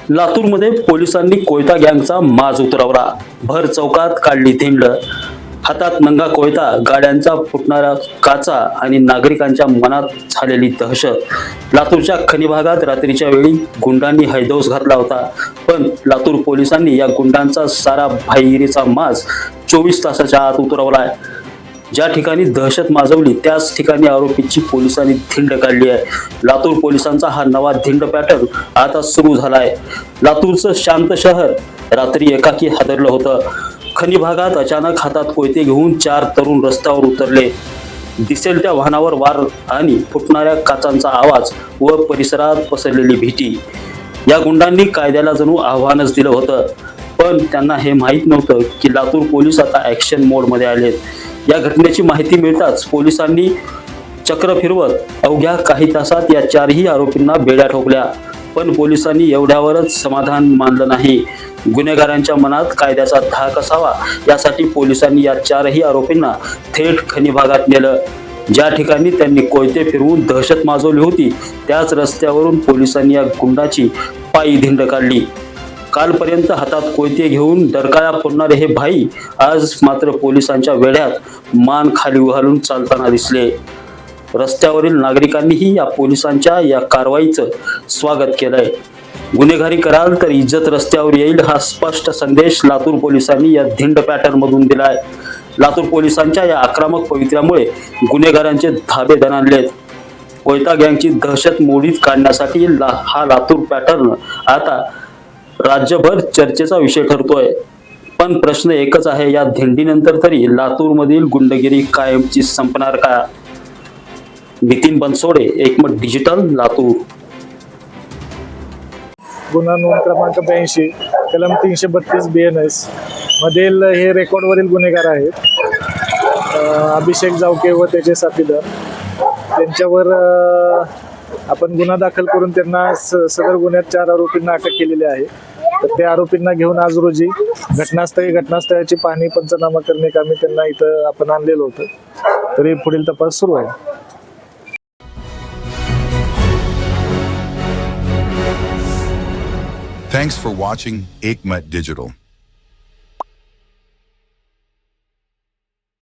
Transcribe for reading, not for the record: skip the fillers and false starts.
लातूरमध्ये पोलिसांनी कोयता गँगचा माज उतरवला. भर चौकात काढली धिंड. हातात नंगा कोयता, गाड्यांचा फुटणारा काचा आणि नागरिकांच्या मनात झालेली दहशत. लातूरच्या खनी भागात रात्रीच्या वेळी गुंडांनी हैदोस घातला होता. पण लातूर पोलिसांनी या गुंडांचा सारा भाईगिरीचा माज 24 तासाच्या आत उतरवलाय. ज्या ठिकाणी दहशत माजवली त्याच ठिकाणी आरोपीची पोलिसांनी धिंड काढली आहे. लातूर पोलिसांचा हा नवा धिंड पॅटर्न आता सुरू झालाय. लातूरचं शांत शहर रात्री एकाकी हादरलं होतं. खनी भागात अचानक हातात कोयते घेऊन 4 तरुण रस्त्यावर उतरले. दिसेल त्या वाहनावर वार आणि फुटणाऱ्या काचांचा आवाज व परिसरात पसरलेली भीती. या गुंडांनी कायद्याला जणू आव्हानच दिलं होतं. पण त्यांना हे माहीत नव्हतं की लातूर पोलीस आता ॲक्शन मोडमध्ये आलेत. या घटनेची माहिती मिळताच पोलिसांनी चक्र फिरवत अवघ्या काही तासात या 4ही आरोपींना बेड्या ठोकल्या. पण पोलिसांनी एवढ्यावरच समाधान मानलं नाही. गुन्हेगारांच्या मनात कायद्याचा धाक असावा यासाठी पोलिसांनी या 4ही आरोपींना थेट खनी भागात नेलं. ज्या ठिकाणी त्यांनी कोयते फिरवून दहशत माजवली होती त्याच रस्त्यावरून पोलिसांनी या गुंडाची पायी धिंड काढली. कालपर्यंत हातात कोयते घेऊन डरकाळ्या फोडणारे हे भाई आज मात्र पोलिसांच्या वेढ्यात मान खाली घालून चालताना दिसले. रस्त्यावरील नागरिकांनीही या पोलिसांच्या या कारवाईचं स्वागत केलंय. गुन्हेगारी कराल तर इज्जत रस्त्यावर येईल हा स्पष्ट संदेश लातूर पोलिसांनी या धिंड पॅटर्न मधून दिलाय. लातूर पोलिसांच्या या आक्रमक पवित्र्यामुळे गुन्हेगारांचे धाबे दणाणलेत. कोयता गँगची दहशत मोडीत काढण्यासाठी हा लातूर पॅटर्न आता राज्यभर चर्चेचा विषय ठरतोय. पण प्रश्न एकच आहे, या धिंडीनंतर तरी लातूरमधील गुंडगिरी कायमची संपणार का? नितीन बनसोडे, एकमत डिजिटल, लातूर. गुन्हा नोंद क्रमांक 82 कलम 332 BNS मधील हे रेकॉर्डवरील गुन्हेगार आहेत. अभिषेक जावके व त्याचे साथीदार त्यांच्यावर आपण गुन्हा दाखल करून त्यांना सदर गुन्ह्यात 4 आरोपींना अटक केलेली आहे. तर त्या आरोपींना घेऊन आज रोजी घटनास्थळाची पाहणी पंचनामा करणे कामी त्यांना इथं आपण आणलेलं होतं. तरी पुढील तपास सुरू आहे. Thanks for watching Ekmat Digital.